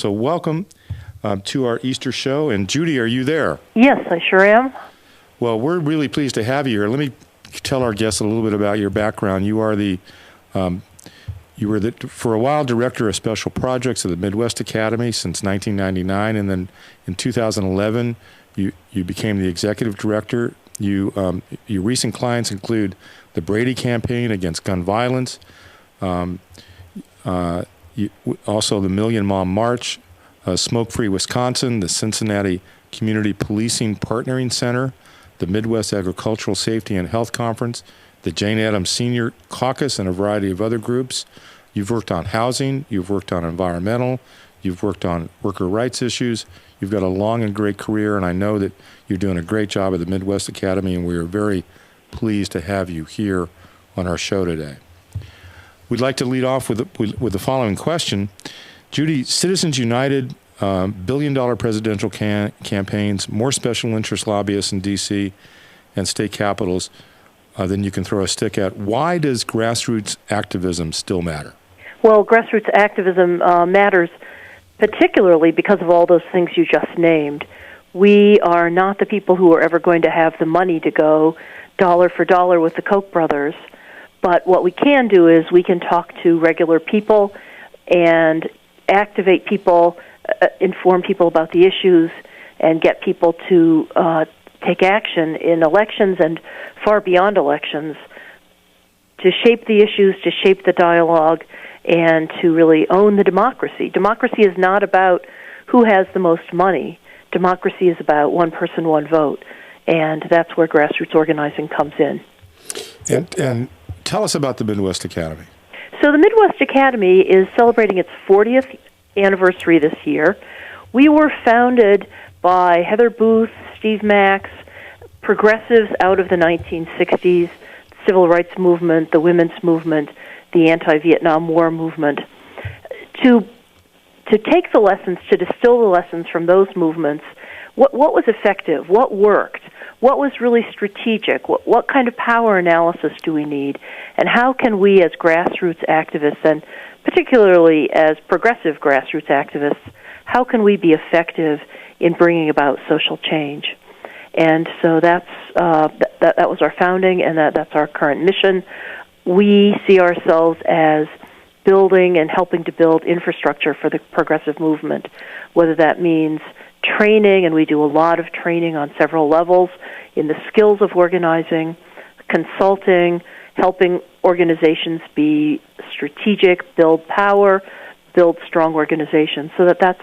So welcome to our Easter show. And Judy, are you there? Yes, I sure am. Well, we're really pleased to have you here. Let me tell our guests a little bit about your background. You are for a while, director of special projects at the Midwest Academy since 1999, and then in 2011, you became the executive director. Your recent clients include the Brady campaign against gun violence, also the Million Mom March, Smoke Free Wisconsin, the Cincinnati Community Policing Partnering Center, the Midwest Agricultural Safety and Health Conference, the Jane Addams Senior Caucus, and a variety of other groups. You've worked on housing, you've worked on environmental, you've worked on worker rights issues. You've got a long and great career, and I know that you're doing a great job at the Midwest Academy, and we are very pleased to have you here on our show today. We'd like to lead off with the following question. Judy, Citizens United, billion-dollar presidential campaigns, more special interest lobbyists in D.C. and state capitals than you can throw a stick at. Why does grassroots activism still matter? Well, grassroots activism matters particularly because of all those things you just named. We are not the people who are ever going to have the money to go dollar for dollar with the Koch brothers, but what we can do is we can talk to regular people and activate people, inform people about the issues, and get people to take action in elections and far beyond elections to shape the issues, to shape the dialogue, and to really own the democracy. Democracy is not about who has the most money. Democracy is about one person, one vote, and that's where grassroots organizing comes in. And tell us about the Midwest Academy. So the Midwest Academy is celebrating its 40th anniversary this year. We were founded by Heather Booth, Steve Max, progressives out of the 1960s, civil rights movement, the women's movement, the anti-Vietnam War movement, to take the lessons, to distill the lessons from those movements. What was effective? What worked? What was really strategic? What kind of power analysis do we need? And how can we as grassroots activists, and particularly as progressive grassroots activists, how can we be effective in bringing about social change? And so that was our founding, and that's our current mission. We see ourselves as building and helping to build infrastructure for the progressive movement, whether that means training, and we do a lot of training on several levels in the skills of organizing, consulting, helping organizations be strategic, build power, build strong organizations. So that's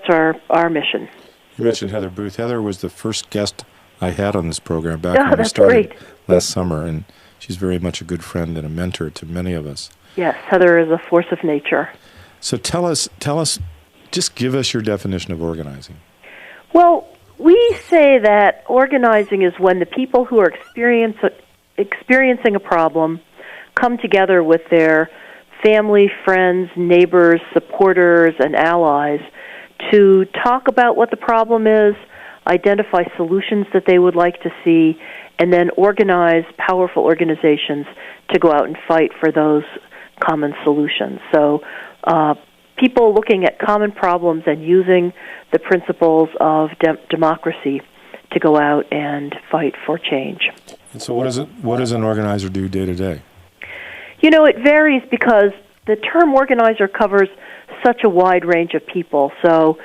our mission. You mentioned Heather Booth. Heather was the first guest I had on this program back when we that's started great. Last summer, and she's very much a good friend and a mentor to many of us. Yes, Heather is a force of nature. So tell us, just give us your definition of organizing. Well, we say that organizing is when the people who are experiencing a problem come together with their family, friends, neighbors, supporters, and allies to talk about what the problem is, identify solutions that they would like to see, and then organize powerful organizations to go out and fight for those common solutions. So people looking at common problems and using the principles of democracy to go out and fight for change. And so what does an organizer do day to day? You know, it varies because the term organizer covers such a wide range of people. So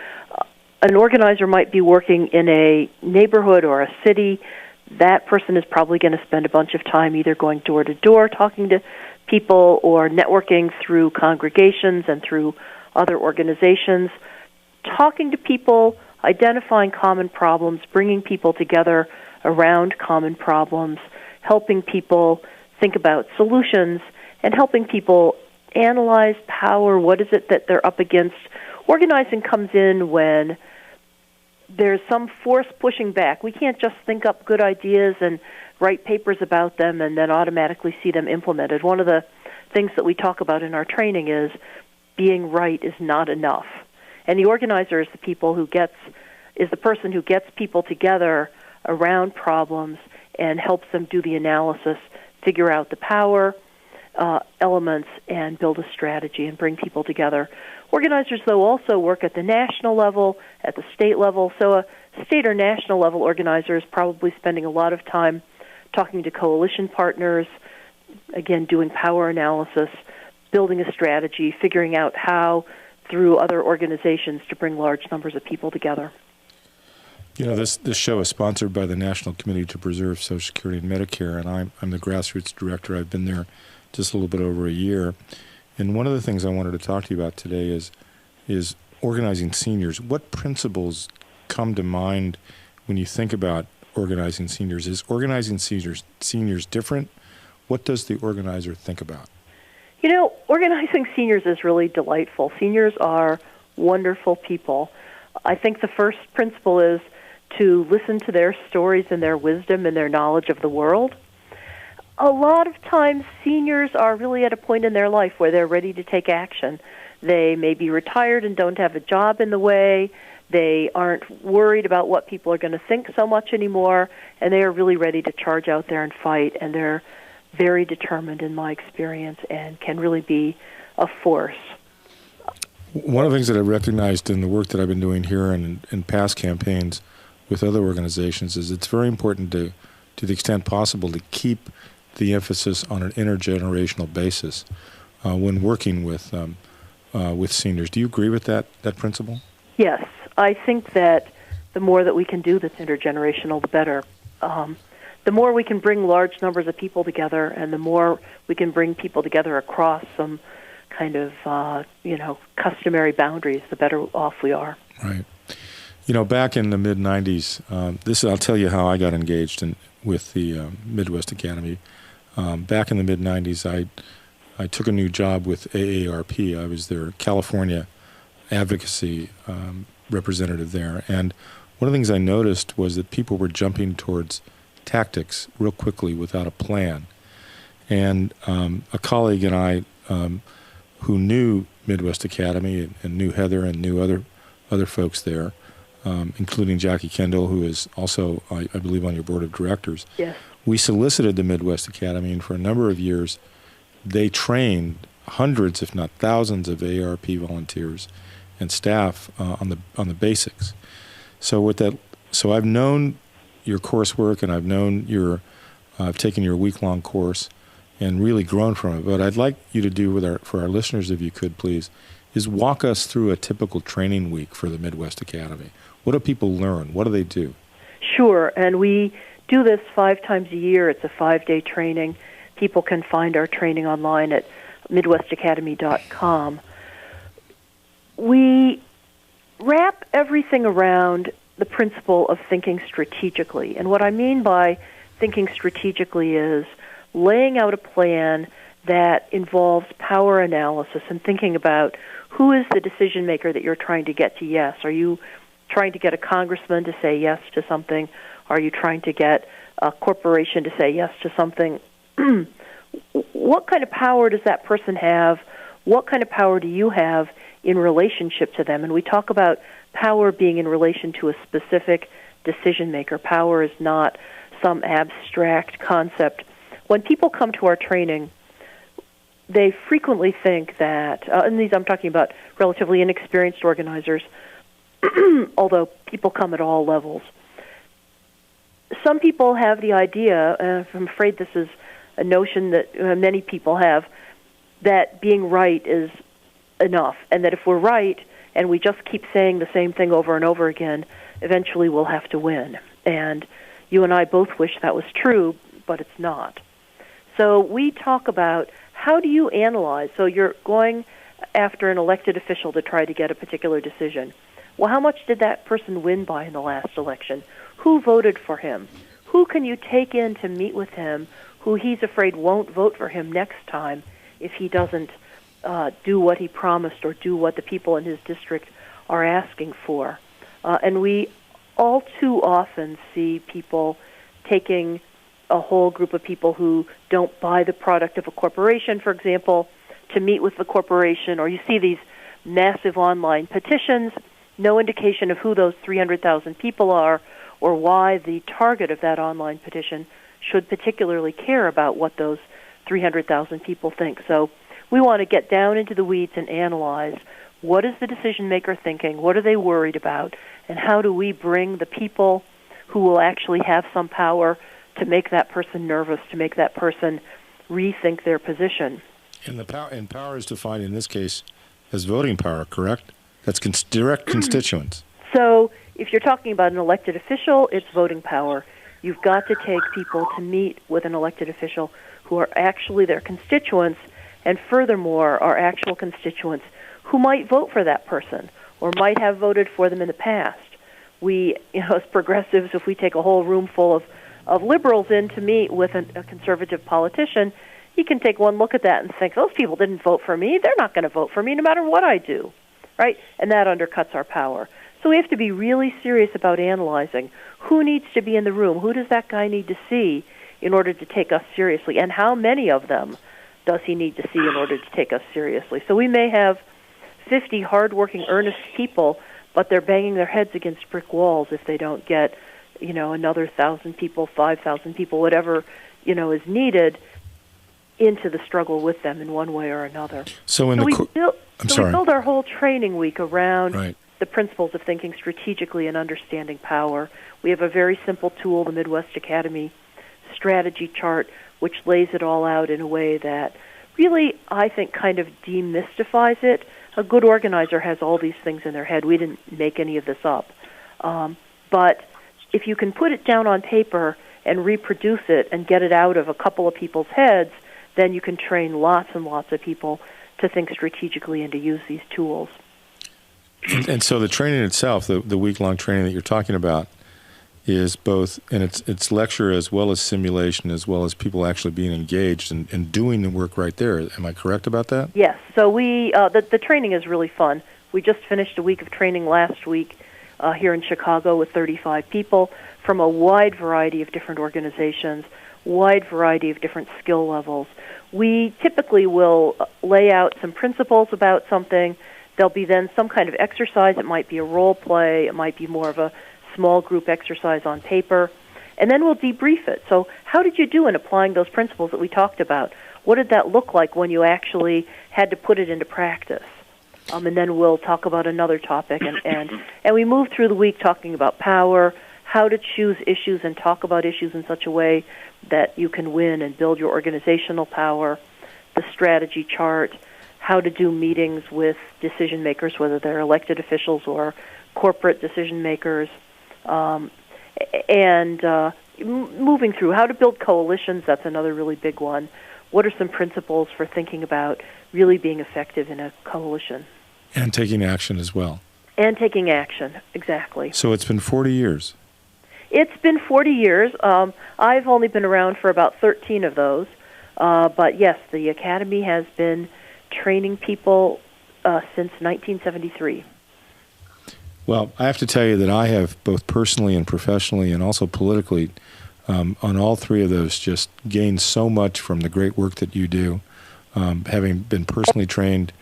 an organizer might be working in a neighborhood or a city. That person is probably going to spend a bunch of time either going door to door talking to people or networking through congregations and through other organizations, talking to people, identifying common problems, bringing people together around common problems, helping people think about solutions, and helping people analyze power. What is it that they're up against? Organizing comes in when there's some force pushing back. We can't just think up good ideas and write papers about them and then automatically see them implemented. One of the things that we talk about in our training is being right is not enough. And the organizer is the person who gets people together around problems and helps them do the analysis, figure out the power, elements and build a strategy and bring people together. Organizers, though, also work at the national level, at the state level. So a state or national level organizer is probably spending a lot of time talking to coalition partners, again, doing power analysis, building a strategy, figuring out how, through other organizations, to bring large numbers of people together. You know, this show is sponsored by the National Committee to Preserve Social Security and Medicare, and I'm the Grassroots director. I've been there just a little bit over a year. And one of the things I wanted to talk to you about today is organizing seniors. What principles come to mind when you think about organizing seniors? Is organizing seniors different? What does the organizer think about? You know, organizing seniors is really delightful. Seniors are wonderful people. I think the first principle is to listen to their stories and their wisdom and their knowledge of the world. A lot of times seniors are really at a point in their life where they're ready to take action. They may be retired and don't have a job in the way. They aren't worried about what people are going to think so much anymore, and they are really ready to charge out there and fight, and they're very determined in my experience and can really be a force. One of the things that I recognized in the work that I've been doing here and in past campaigns with other organizations is it's very important to the extent possible, to keep the emphasis on an intergenerational basis when working with seniors. Do you agree with that principle? Yes. I think that the more that we can do that's intergenerational, the better. The more we can bring large numbers of people together, and the more we can bring people together across some kind of, customary boundaries, the better off we are. Right. You know, back in the mid-'90s, I'll tell you how I got engaged with the Midwest Academy. Back in the mid-'90s, I took a new job with AARP. I was their California advocacy representative there. And one of the things I noticed was that people were jumping towards tactics real quickly without a plan. And a colleague and I who knew Midwest Academy and knew Heather and knew other folks there, including Jackie Kendall, who is also, I believe, on your board of directors. Yes. We solicited the Midwest Academy, and for a number of years, they trained hundreds, if not thousands, of AARP volunteers and staff on the basics. So I've known your coursework, and I've taken your week-long course, and really grown from it. What I'd like you to do for our listeners, if you could, please, is walk us through a typical training week for the Midwest Academy. What do people learn? What do they do? Sure, and we do this 5 times a year. It's a 5-day training. People can find our training online at MidwestAcademy.com. We wrap everything around the principle of thinking strategically. And what I mean by thinking strategically is laying out a plan that involves power analysis and thinking about who is the decision maker that you're trying to get to yes. Are you trying to get a congressman to say yes to something? Are you trying to get a corporation to say yes to something? What kind of power does that person have? What kind of power do you have in relationship to them? And we talk about power being in relation to a specific decision maker. Power is not some abstract concept. When people come to our training, they frequently think that, and these I'm talking about relatively inexperienced organizers, although people come at all levels. Some people have the idea, I'm afraid this is a notion that many people have, that being right is enough, and that if we're right and we just keep saying the same thing over and over again, eventually we'll have to win. And you and I both wish that was true, but it's not. So we talk about how do you analyze? So you're going after an elected official to try to get a particular decision. Well, how much did that person win by in the last election? Who voted for him? Who can you take in to meet with him who he's afraid won't vote for him next time if he doesn't do what he promised or do what the people in his district are asking for? And we all too often see people taking a whole group of people who don't buy the product of a corporation, for example, to meet with the corporation, or you see these massive online petitions, no indication of who those 300,000 people are or why the target of that online petition should particularly care about what those 300,000 people think. So we want to get down into the weeds and analyze what is the decision maker thinking, what are they worried about, and how do we bring the people who will actually have some power to make that person nervous, to make that person rethink their position. And power is defined in this case as voting power, correct? That's direct constituents. So if you're talking about an elected official, it's voting power. You've got to take people to meet with an elected official who are actually their constituents, and furthermore are actual constituents who might vote for that person or might have voted for them in the past. We, as progressives, if we take a whole room full of liberals in to meet with a conservative politician, you can take one look at that and think, those people didn't vote for me. They're not going to vote for me no matter what I do, right? And that undercuts our power. So we have to be really serious about analyzing who needs to be in the room, who does that guy need to see in order to take us seriously, and how many of them does he need to see in order to take us seriously. So we may have 50 hardworking, earnest people, but they're banging their heads against brick walls if they don't get, another 1,000 people, 5,000 people, whatever, is needed into the struggle with them in one way or another. We build our whole training week around the principles of thinking strategically and understanding power. We have a very simple tool, the Midwest Academy strategy chart, which lays it all out in a way that really, I think, kind of demystifies it. A good organizer has all these things in their head. We didn't make any of this up. But if you can put it down on paper and reproduce it and get it out of a couple of people's heads, then you can train lots and lots of people to think strategically and to use these tools. And so the training itself, the week-long training that you're talking about, is both, and it's lecture as well as simulation, as well as people actually being engaged and doing the work right there. Am I correct about that? Yes. So the training is really fun. We just finished a week of training last week here in Chicago with 35 people from a wide variety of different organizations, wide variety of different skill levels. We typically will lay out some principles about something. There'll be then some kind of exercise. It might be a role play. It might be more of a small group exercise on paper. And then we'll debrief it. So how did you do in applying those principles that we talked about? What did that look like when you actually had to put it into practice? And then we'll talk about another topic. And we move through the week talking about power, how to choose issues and talk about issues in such a way that you can win and build your organizational power, the strategy chart, how to do meetings with decision makers, whether they're elected officials or corporate decision makers, and moving through how to build coalitions. That's another really big one. What are some principles for thinking about really being effective in a coalition? And taking action as well. And taking action, exactly. So it's been 40 years. It's been 40 years. I've only been around for about 13 of those. But yes, the Academy has been training people since 1973. Well, I have to tell you that I have, both personally and professionally and also politically, on all three of those, just gained so much from the great work that you do, having been personally trained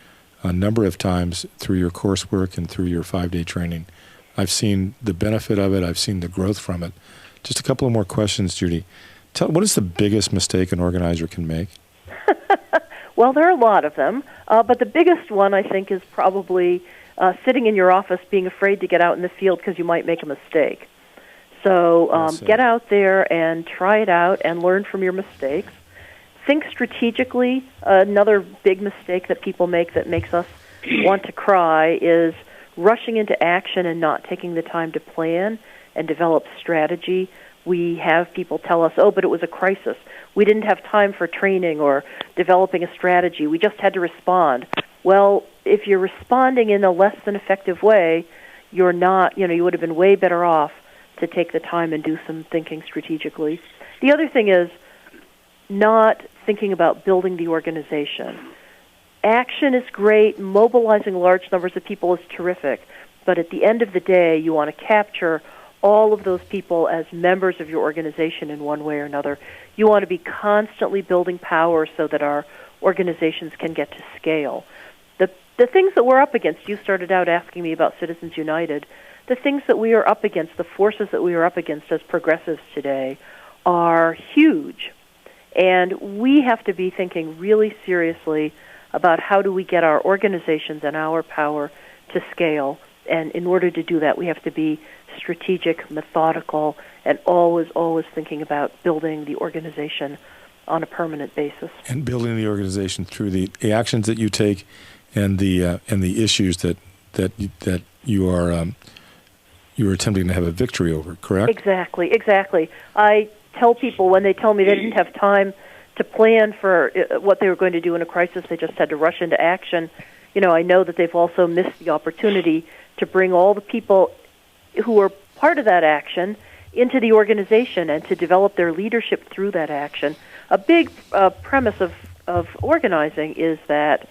a number of times through your coursework and through your 5-day training. I've seen the benefit of it. I've seen the growth from it. Just a couple of more questions, Judy. What is the biggest mistake an organizer can make? Well, there are a lot of them, but the biggest one, I think, is probably sitting in your office being afraid to get out in the field because you might make a mistake. So get out there and try it out and learn from your mistakes. Think strategically. Another big mistake that people make that makes us want to cry is rushing into action and not taking the time to plan and develop strategy. We have people tell us, but it was a crisis. We didn't have time for training or developing a strategy. We just had to respond. Well, if you're responding in a less than effective way, you're not, you would have been way better off to take the time and do some thinking strategically. The other thing is not thinking about building the organization. Action is great. Mobilizing large numbers of people is terrific. But at the end of the day, you want to capture all of those people as members of your organization in one way or another. You want to be constantly building power so that our organizations can get to scale. The things that we're up against, you started out asking me about Citizens United, the things that we are up against, the forces that we are up against as progressives today are huge. And we have to be thinking really seriously about how do we get our organizations and our power to scale. And in order to do that, we have to be strategic, methodical, and always thinking about building the organization on a permanent basis. And building the organization through the actions that you take and the issues that you are attempting to have a victory over, correct? Exactly. I tell people when they tell me they didn't have time to plan for what they were going to do in a crisis, they just had to rush into action. I know that they've also missed the opportunity to bring all the people who are part of that action into the organization and to develop their leadership through that action. A big premise of organizing is that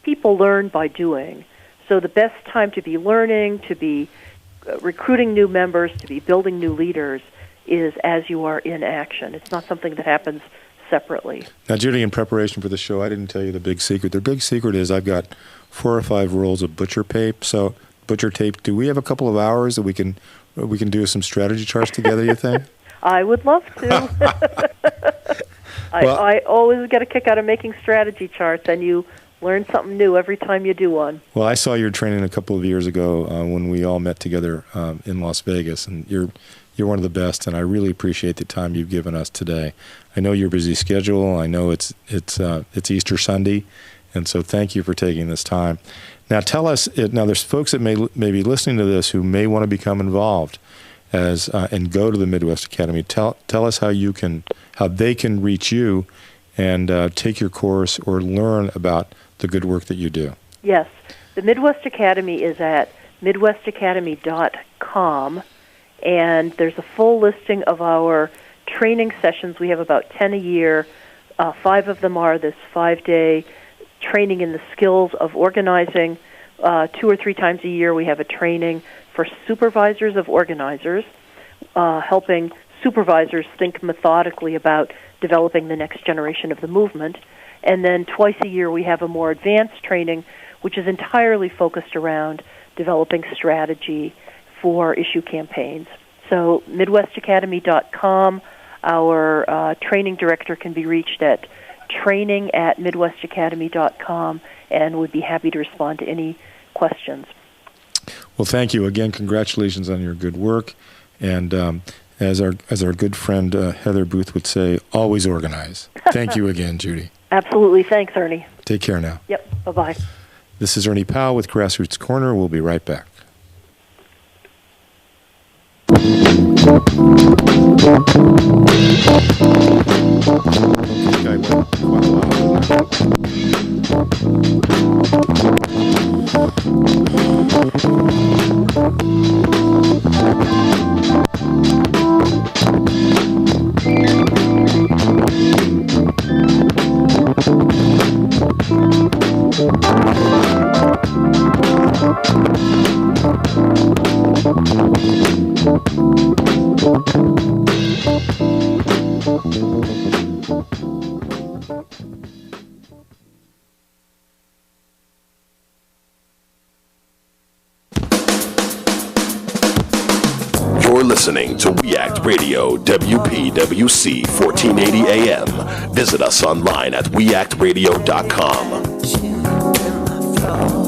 people learn by doing. So the best time to be learning, to be recruiting new members, to be building new leaders is as you are in action. It's not something that happens separately. Now, Judy, in preparation for the show, I didn't tell you the big secret. The big secret is I've got 4 or 5 rolls of butcher tape. So, butcher tape. Do we have a couple of hours that we can do some strategy charts together? You think? I would love to. I always get a kick out of making strategy charts, and you learn something new every time you do one. Well, I saw your training a couple of years ago when we all met together in Las Vegas, and you're one of the best, and I really appreciate the time you've given us today. I know your busy schedule. I know it's Easter Sunday, and so thank you for taking this time. Now, tell us. Now, there's folks that may be listening to this who may want to become involved and go to the Midwest Academy. Tell us how they can reach you and take your course or learn about the good work that you do. Yes, the Midwest Academy is at midwestacademy.com. And there's a full listing of our training sessions. We have about 10 a year. 5 of them are this 5-day training in the skills of organizing. 2 or 3 times a year we have a training for supervisors of organizers, helping supervisors think methodically about developing the next generation of the movement. And then twice a year we have a more advanced training, which is entirely focused around developing strategy for issue campaigns. So MidwestAcademy.com, our training director can be reached at training@MidwestAcademy.com and would be happy to respond to any questions. Well, thank you. Again, congratulations on your good work. And as our good friend Heather Booth would say, always organize. Thank you again, Judy. Absolutely. Thanks, Ernie. Take care now. Yep. Bye-bye. This is Ernie Powell with Grassroots Corner. We'll be right back. You're listening to We Act Radio, WPWC 1480 AM. Visit us online at weactradio.com.